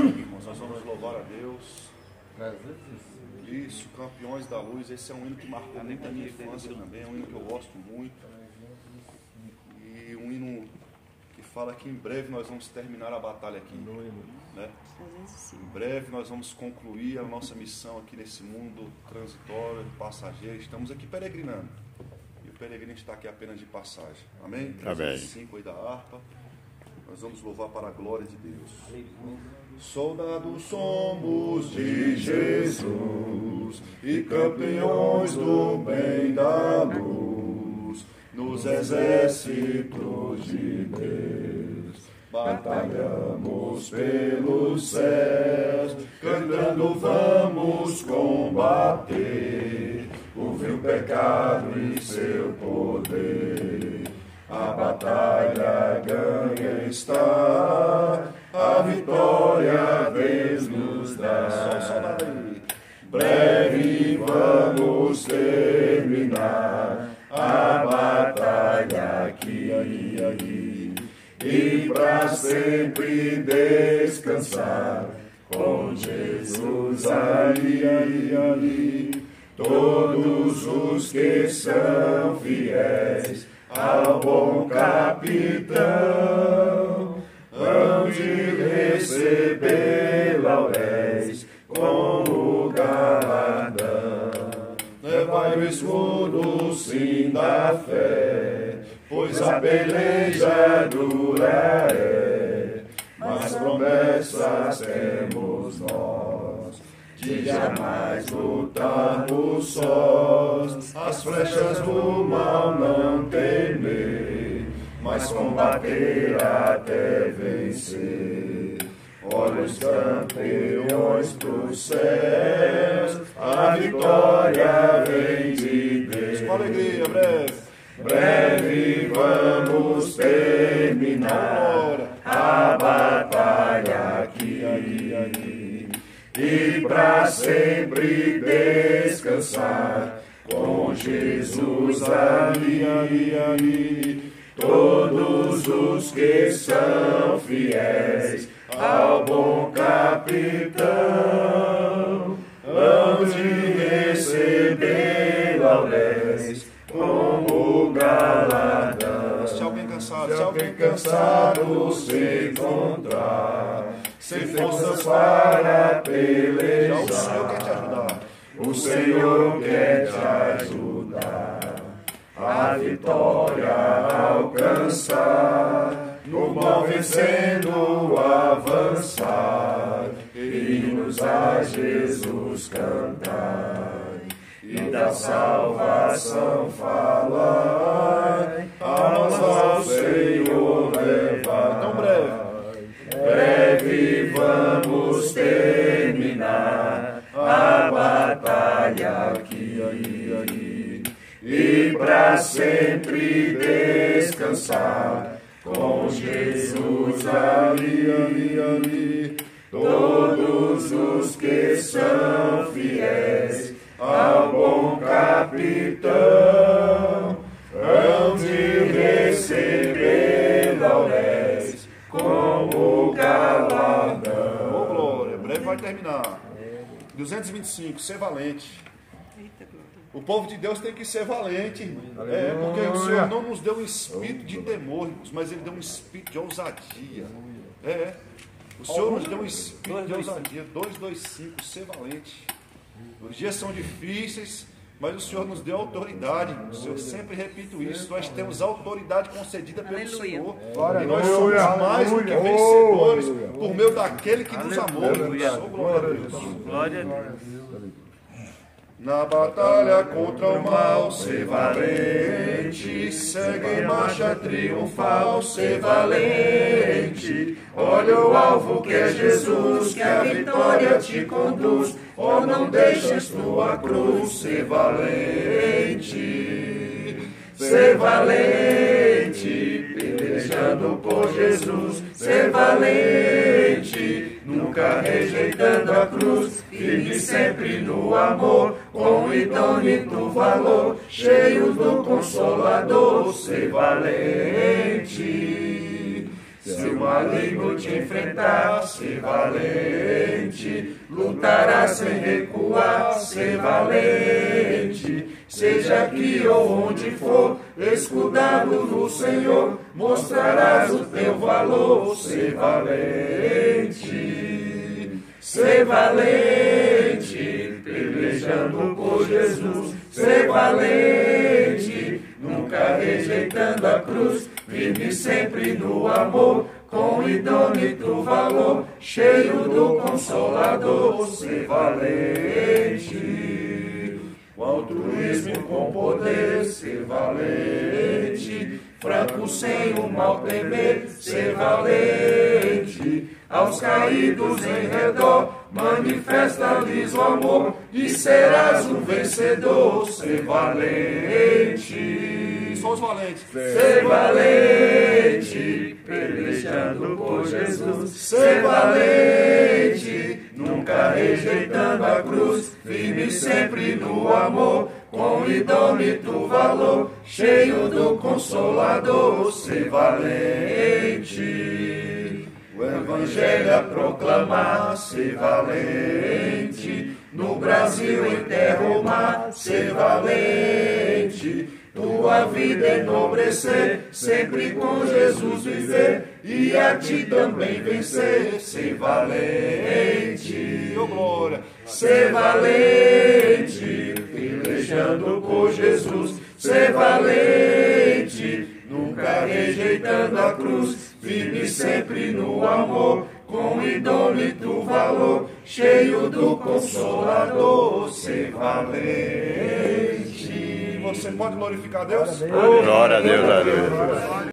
irmãos, nós vamos louvar a Deus. Isso, Campeões da Luz. Esse é um hino que marcou muito a minha infância também. É um hino que eu gosto muito. E um hino que fala que em breve nós vamos terminar a batalha aqui, né? Em breve nós vamos concluir a nossa missão aqui nesse mundo transitório, passageiro. Estamos aqui peregrinando. E o peregrino está aqui apenas de passagem. Amém? 305 aí da harpa. Nós vamos louvar para a glória de Deus. Soldados somos de Jesus e campeões do bem da luz, nos exércitos de Deus. Batalhamos pelos céus, cantando vamos combater o vil pecado e seu poder. A batalha ganha está, a vitória Deus nos dá. Breve vamos terminar a batalha aqui e para sempre descansar com Jesus ali. Todos os que são fiéis ao bom capitão hão de receber lauréis como galardão. Levai o escudo sim da fé, pois a peleja dura é, mas promessas temos nós de jamais lutarmos sós. As flechas do mal não temer, mas combater até vencer. Olha os campeões pros céus, a vitória vem de Deus. Com alegria, breve vamos terminar a batalha aqui e para sempre descansar com Jesus ali. Todos os que são fiéis ao bom capitão hão de receber lauréis como galardão. Se alguém cansado se encontrar sem forças para pelejar, o Senhor quer te ajudar. O Senhor quer te ajudar a vitória alcançar, no mal vencendo avançar, hinos a Jesus cantar e da salvação falar, almas ao Senhor levar. Tão breve vamos terminar a batalha aqui e para sempre descansar com Jesus ali. Todos os que são fiéis ao bom capitão hão de receber lauréis como galardão. Oh, glória, breve vai terminar. 225, ser valente. O povo de Deus tem que ser valente, irmão. Porque o Senhor não nos deu um espírito de temor, irmãos, mas Ele deu um espírito de ousadia. O Senhor nos deu um espírito de ousadia. 225, ser valente. Os dias são difíceis, mas o Senhor nos deu autoridade. O Senhor sempre repito isso. Nós temos autoridade concedida pelo Senhor. E nós somos mais do que vencedores por meio daquele que nos amou. Glória a Deus. Glória a Deus. Na batalha contra o mal, ser valente, segue em marcha triunfal, ser valente. Olha o alvo que é Jesus, que a vitória te conduz. Oh, não deixes tua cruz, ser valente. Ser valente, pelejando por Jesus, ser valente, nunca rejeitando a cruz, firme sempre no amor, com idôneo valor, cheio do Consolador, ser valente. Se o maligno te enfrentar, ser valente. Lutará sem recuar, ser valente. Seja aqui ou onde for, escudado no Senhor, mostrarás o teu valor, ser valente. Ser valente, pelejando por Jesus, ser valente, nunca rejeitando a cruz, firme sempre no amor, com indômito valor, cheio do Consolador, ser valente. Com altruísmo, com poder, ser valente, franco sem o mal temer, ser valente. Aos caídos em redor, manifesta-lhes o amor, e serás um vencedor, ser valente. Só os valentes. Ser valente, pelejando por Jesus, ser valente, nunca rejeitando a cruz, firme sempre no amor, com indômito valor, cheio do Consolador, ser valente. O Evangelho a proclamar, ser valente, no Brasil, em terra ou mar, ser valente. Tua vida enobrecer, sempre com Jesus viver, e a ti também vencer, ser valente. Oh, glória. Ser valente, pelejando por Jesus, ser valente, nunca rejeitando a cruz, firme sempre no amor, com indômito valor, cheio do Consolador, ser valente. Você pode glorificar a Deus? Glória a Deus, aleluia.